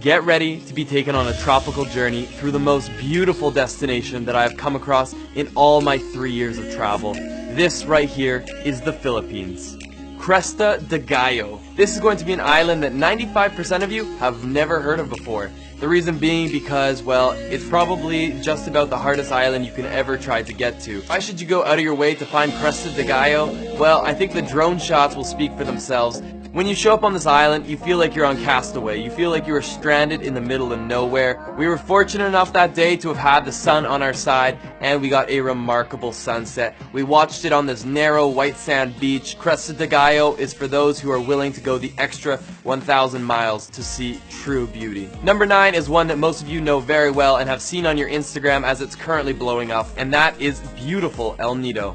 Get ready to be taken on a tropical journey through the most beautiful destination that I have come across in all my 3 years of travel. This right here is the Philippines. Cresta de Gallo. This is going to be an island that 95% of you have never heard of before. The reason being because, well, it's probably just about the hardest island you can ever try to get to. Why should you go out of your way to find Cresta de Gallo? Well, I think the drone shots will speak for themselves. When you show up on this island, you feel like you're on Castaway. You feel like you were stranded in the middle of nowhere. We were fortunate enough that day to have had the sun on our side, and we got a remarkable sunset. We watched it on this narrow white sand beach. Cresta de Gallo is for those who are willing to go the extra 1,000 miles to see true beauty. Number 9 is one that most of you know very well and have seen on your Instagram as it's currently blowing up, and that is beautiful El Nido.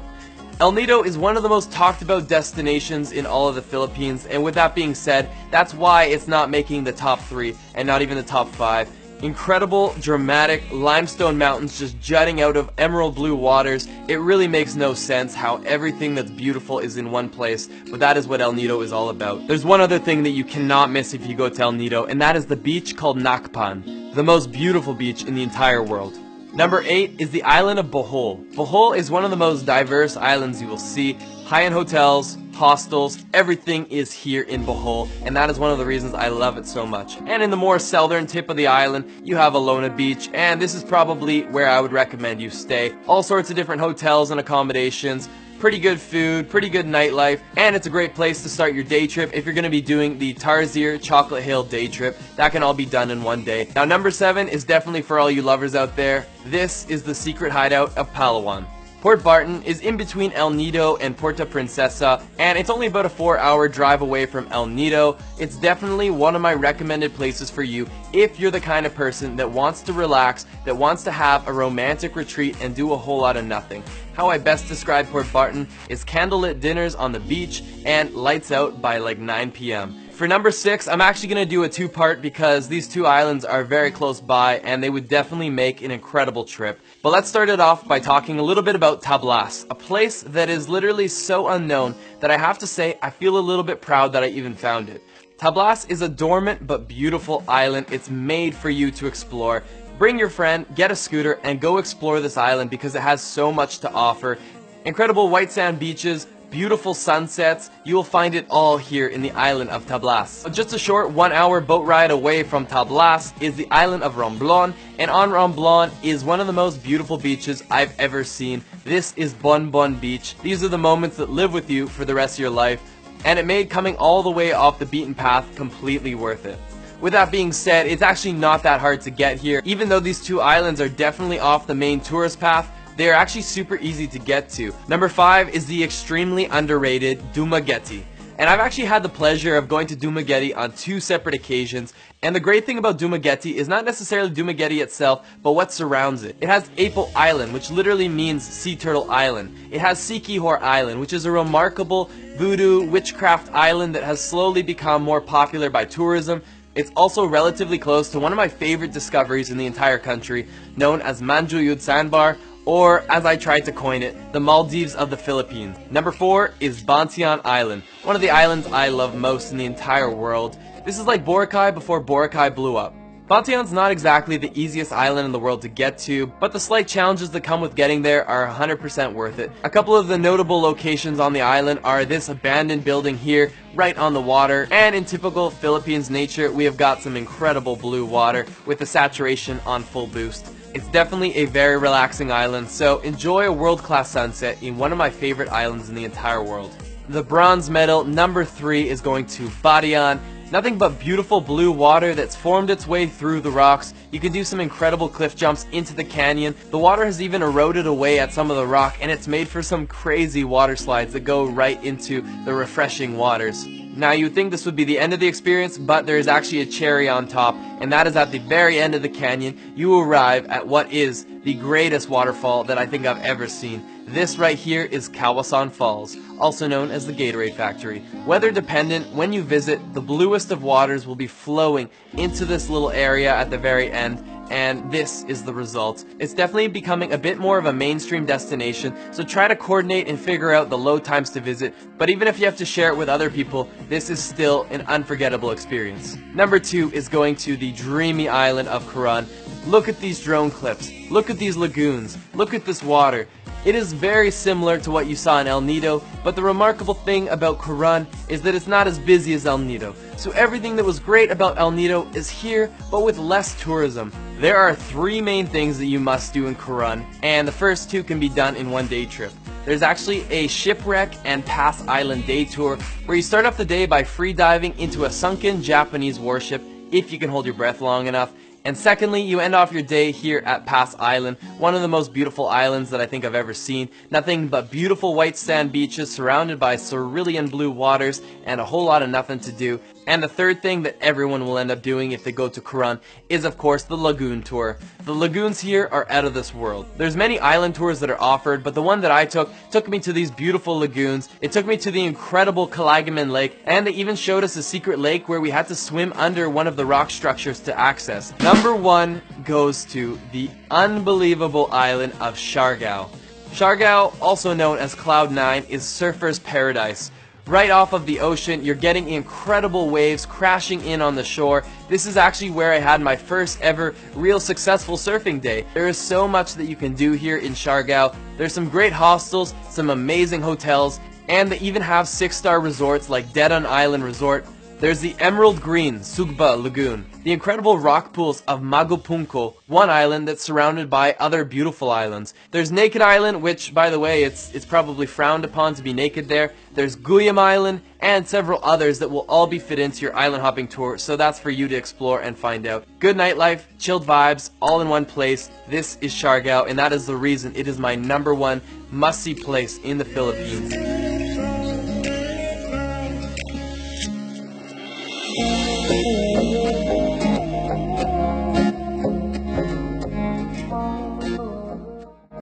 El Nido is one of the most talked about destinations in all of the Philippines, and with that being said, that's why it's not making the top 3 and not even the top 5. Incredible, dramatic limestone mountains just jutting out of emerald blue waters. It really makes no sense how everything that's beautiful is in one place, but that is what El Nido is all about. There's one other thing that you cannot miss if you go to El Nido, and that is the beach called Nacpan, the most beautiful beach in the entire world. Number 8 is the island of Bohol. Bohol is one of the most diverse islands you will see. High-end hotels, hostels, everything is here in Bohol, and that is one of the reasons I love it so much. And in the more southern tip of the island, you have Alona Beach, and this is probably where I would recommend you stay. All sorts of different hotels and accommodations. Pretty good food, pretty good nightlife, and it's a great place to start your day trip if you're going to be doing the Tarsier Chocolate Hill day trip. That can all be done in one day. Now, number 7 is definitely for all you lovers out there. This is the secret hideout of Palawan. Port Barton is in between El Nido and Puerto Princesa, and it's only about a 4-hour drive away from El Nido. It's definitely one of my recommended places for you if you're the kind of person that wants to relax, that wants to have a romantic retreat and do a whole lot of nothing. How I best describe Port Barton is candlelit dinners on the beach and lights out by like 9 p.m. For number 6, I'm actually going to do a 2-part because these two islands are very close by and they would definitely make an incredible trip. But let's start it off by talking a little bit about Tablas, a place that is literally so unknown that I have to say I feel a little bit proud that I even found it. Tablas is a dormant but beautiful island. It's made for you to explore. Bring your friend, get a scooter, and go explore this island because it has so much to offer. Incredible white sand beaches, beautiful sunsets, you will find it all here in the island of Tablas. Just a short 1-hour boat ride away from Tablas is the island of Romblon, and on Romblon is one of the most beautiful beaches I've ever seen. This is Bon Bon Beach. These are the moments that live with you for the rest of your life, and it made coming all the way off the beaten path completely worth it. With that being said, it's actually not that hard to get here. Even though these two islands are definitely off the main tourist path, they are actually super easy to get to. Number 5 is the extremely underrated Dumaguete. And I've actually had the pleasure of going to Dumaguete on 2 separate occasions. And the great thing about Dumaguete is not necessarily Dumaguete itself, but what surrounds it. It has Apo Island, which literally means Sea Turtle Island. It has Siquijor Island, which is a remarkable voodoo witchcraft island that has slowly become more popular by tourism. It's also relatively close to one of my favorite discoveries in the entire country, known as Manjuyud Sandbar, or as I tried to coin it, the Maldives of the Philippines. Number 4 is Bantian Island, one of the islands I love most in the entire world. This is like Boracay before Boracay blew up. Bantian's not exactly the easiest island in the world to get to, but the slight challenges that come with getting there are 100% worth it. A couple of the notable locations on the island are this abandoned building here, right on the water, and in typical Philippines nature, we have got some incredible blue water with the saturation on full boost. It's definitely a very relaxing island, so enjoy a world-class sunset in one of my favorite islands in the entire world. The bronze medal, number 3, is going to Barian. Nothing but beautiful blue water that's formed its way through the rocks. You can do some incredible cliff jumps into the canyon. The water has even eroded away at some of the rock, and it's made for some crazy water slides that go right into the refreshing waters. Now, you'd think this would be the end of the experience, but there is actually a cherry on top, and that is at the very end of the canyon, you arrive at what is the greatest waterfall that I think I've ever seen. This right here is Kawasan Falls, also known as the Gatorade Factory. Weather dependent, when you visit, the bluest of waters will be flowing into this little area at the very end, and this is the result. It's definitely becoming a bit more of a mainstream destination, so try to coordinate and figure out the low times to visit, but even if you have to share it with other people, this is still an unforgettable experience. Number 2 is going to the dreamy island of Coron. Look at these drone clips, look at these lagoons, look at this water. It is very similar to what you saw in El Nido, but the remarkable thing about Coron is that it's not as busy as El Nido. So everything that was great about El Nido is here, but with less tourism. There are 3 main things that you must do in Coron, and the first 2 can be done in one day trip. There's actually a shipwreck and Pass Island day tour, where you start off the day by free diving into a sunken Japanese warship, if you can hold your breath long enough. And secondly, you end off your day here at Pass Island, one of the most beautiful islands that I think I've ever seen. Nothing but beautiful white sand beaches surrounded by cerulean blue waters and a whole lot of nothing to do. And the third thing that everyone will end up doing if they go to Coron is of course the lagoon tour. The lagoons here are out of this world. There's many island tours that are offered, but the one that I took me to these beautiful lagoons. It took me to the incredible Calagaman Lake, and they even showed us a secret lake where we had to swim under one of the rock structures to access. Number 1 goes to the unbelievable island of Siargao. Siargao, also known as Cloud 9, is surfers' paradise. Right off of the ocean, you're getting incredible waves crashing in on the shore. This is actually where I had my first ever real successful surfing day. There is so much that you can do here in Siargao. There's some great hostels, some amazing hotels, and they even have 6-star resorts like Dedan Island Resort. There's the emerald green Sugba Lagoon, the incredible rock pools of Magopunko, one island that's surrounded by other beautiful islands. There's Naked Island, which, by the way, it's probably frowned upon to be naked there. There's Guyam Island, and several others that will all be fit into your island hopping tour, so that's for you to explore and find out. Good nightlife, chilled vibes, all in one place. This is Siargao, and that is the reason it is my #1 must-see place in the Philippines.